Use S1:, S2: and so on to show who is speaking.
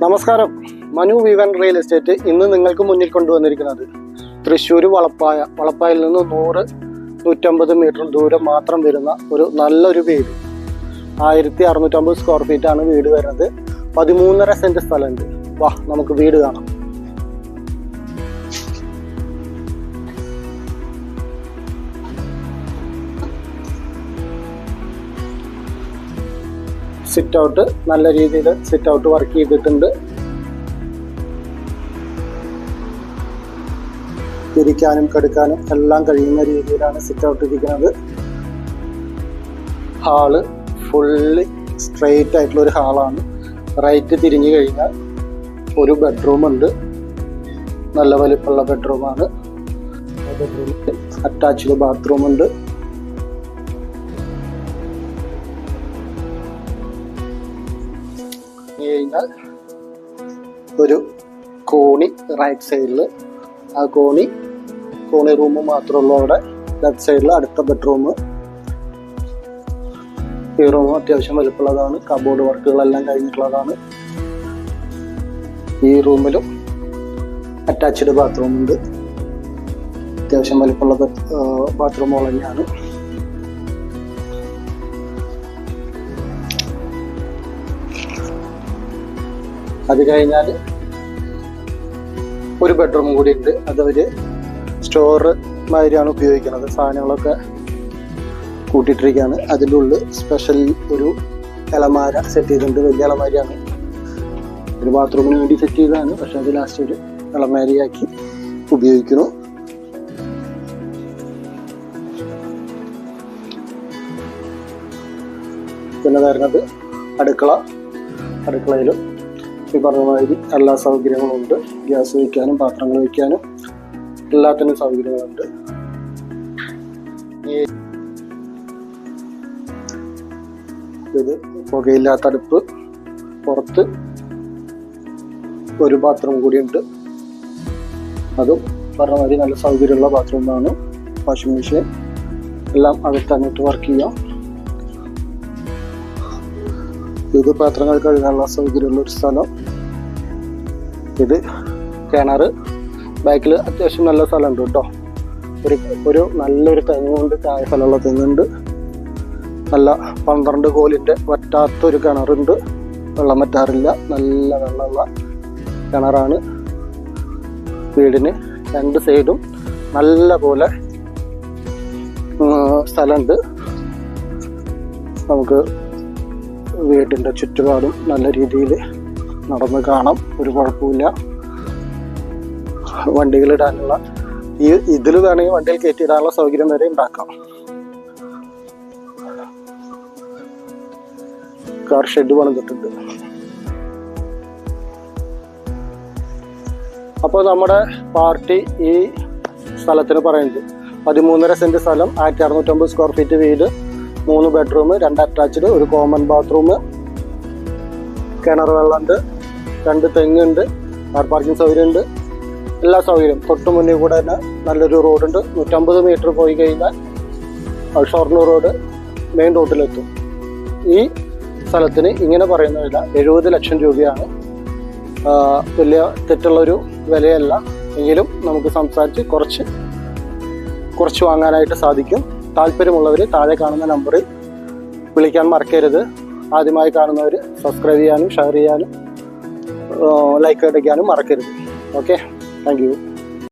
S1: നമസ്കാരം. Manu Vivan real estate ഇന്ന് നിങ്ങൾക്ക് മുന്നിൽ കൊണ്ടുവന്നിരിക്കുന്നത് തൃശ്ശൂർ വളപ്പായിൽ നിന്ന് 100-150 മീറ്റർ ദൂരം മാത്രം വരുന്ന ഒരു നല്ലൊരു വീട്. 1650 സ്ക്വയർ ഫീറ്റ് ആണ് വീട് വരുന്നത്. 13.5 സെന്റ് സ്ഥലമുണ്ട്. വാ, നമുക്ക് വീട് കാണാം. സിറ്റ് ഔട്ട് നല്ല രീതിയിൽ സിറ്റ് ഔട്ട് വർക്ക് ചെയ്തിട്ടുണ്ട്. ഇരിക്കാനും കിടക്കാനും എല്ലാം കഴിയുന്ന രീതിയിലാണ് സിറ്റ് ഔട്ട് ഇരിക്കുന്നത്. ഹാള് ഫുള്ളി സ്ട്രെയിറ്റ് ആയിട്ടുള്ള ഒരു ഹാളാണ്. റൈറ്റ് തിരിഞ്ഞു കഴിഞ്ഞാൽ ഒരു ബെഡ്റൂം ഉണ്ട്. നല്ല വലിപ്പമുള്ള ബെഡ്റൂമാണ്. ബെഡ്റൂമിൽ അറ്റാച്ച്ഡ് ബാത്റൂം ഉണ്ട്. കഴിഞ്ഞാൽ ഒരു കോണി റൈറ്റ് സൈഡിൽ, ആ കോണി റൂം മാത്രമുള്ളൂ. അവിടെ ലെഫ്റ്റ് സൈഡിൽ അടുത്ത ബെഡ്റൂം. ഈ റൂം അത്യാവശ്യം വലുപ്പമുള്ളതാണ്. കബോർഡ് വർക്കുകളെല്ലാം കഴിഞ്ഞിട്ടുള്ളതാണ്. ഈ റൂമിലും അറ്റാച്ച്ഡ് ബാത്റൂം ഉണ്ട്. അത്യാവശ്യം വലുപ്പമുള്ള ബാത്റൂമുകൾ തന്നെയാണ്. അത് കഴിഞ്ഞാൽ ഒരു ബെഡ്റൂം കൂടി ഉണ്ട്. അതവര് സ്റ്റോർ മാതിരിയാണ് ഉപയോഗിക്കുന്നത്. സാധനങ്ങളൊക്കെ കൂട്ടിയിട്ടിരിക്കുകയാണ്. അതിൻ്റെ ഉള്ളിൽ സ്പെഷ്യൽ ഒരു ഇലമാര സെറ്റ് ചെയ്തിട്ടുണ്ട്. വലിയ ഇലമാരിയാണ്. ഒരു ബാത്റൂമിന് വേണ്ടി സെറ്റ് ചെയ്തതാണ്. പക്ഷെ അത് ലാസ്റ്റ് ഒരു ഇലമാരിയാക്കി ഉപയോഗിക്കുന്നു. പിന്നെ വരുന്നത് അടുക്കളയിലും ഈ പറഞ്ഞ മാതിരി എല്ലാ സൗകര്യങ്ങളും ഉണ്ട്. ഗ്യാസ് വയ്ക്കാനും പാത്രങ്ങൾ വയ്ക്കാനും എല്ലാത്തിനും സൗകര്യങ്ങളുണ്ട്. ഇത് പുകയില്ലാത്ത അടുപ്പ്. പുറത്ത് ഒരു ബാത്റൂം കൂടി ഉണ്ട്. അതും പറഞ്ഞ മാതിരി നല്ല സൗകര്യമുള്ള ബാത്റൂമാണ്. വാഷിംഗ് മെഷീൻ എല്ലാം അകത്തന്നിട്ട് വർക്ക് ചെയ്യാം. ഇത് പാത്രങ്ങൾ കഴുകാനുള്ള സൗകര്യമുള്ള ഒരു സ്ഥലം. ഇത് കിണർ. ബാക്കിൽ അത്യാവശ്യം നല്ല സ്ഥലമുണ്ട് കേട്ടോ. ഒരു നല്ലൊരു തെങ്ങുണ്ട്. കായ സ്ഥലമുള്ള തെങ്ങുണ്ട്. നല്ല 12 കോലിൻ്റെ വറ്റാത്തൊരു കിണറുണ്ട്. വെള്ളം വറ്റാറില്ല. നല്ല വെള്ളമുള്ള കിണറാണ്. വീടിന് 2 സൈഡും നല്ല പോലെ സ്ഥലമുണ്ട്. നമുക്ക് വീടിൻ്റെ ചുറ്റുപാടും നല്ല രീതിയിൽ നടന്ന് കാണാം. ഒരു കുഴപ്പമില്ല. വണ്ടികളിടാനുള്ള ഇതിൽ വേണമെങ്കിൽ വണ്ടിയിൽ കയറ്റിയിടാനുള്ള സൗകര്യം വരെ ഉണ്ടാക്കാം. കാർ ഷെഡ് പണിതിട്ടുണ്ട്. അപ്പോൾ നമ്മുടെ പാർട്ടി ഈ സ്ഥലത്തിന് പറയുന്നത് 13.5 സെന്റ് സ്ഥലം, 1650 സ്ക്വയർ ഫീറ്റ് വീട്, 3 ബെഡ്റൂം, 2 അറ്റാച്ച്ഡ്, ഒരു കോമൺ ബാത്റൂം, കിണർ വെള്ളമുണ്ട്, 2 തെങ്ങുണ്ട്, കാർ പാർക്കിംഗ് സൗകര്യമുണ്ട്. എല്ലാ സൗകര്യം. തൊട്ട് മുന്നിൽ കൂടെ തന്നെ നല്ലൊരു റോഡുണ്ട്. 150 മീറ്റർ പോയി കഴിഞ്ഞാൽ ഷൊർണൂർ റോഡ് മെയിൻ റോഡിലെത്തും. ഈ സ്ഥലത്തിന് ഇങ്ങനെ പറയുന്ന വില 70 ലക്ഷം രൂപയാണ്. വലിയ തെറ്റുള്ളൊരു വിലയല്ല. എങ്കിലും നമുക്ക് സംസാരിച്ച് കുറച്ച് വാങ്ങാനായിട്ട് സാധിക്കും. താല്പര്യമുള്ളവർ താഴെ കാണുന്ന നമ്പറിൽ വിളിക്കാൻ മറക്കരുത്. ആദ്യമായി കാണുന്നവർ സബ്സ്ക്രൈബ് ചെയ്യാനും ഷെയർ ചെയ്യാനും ലൈക്ക് അടിക്കാനും മറക്കരുത്. Okay, thank you.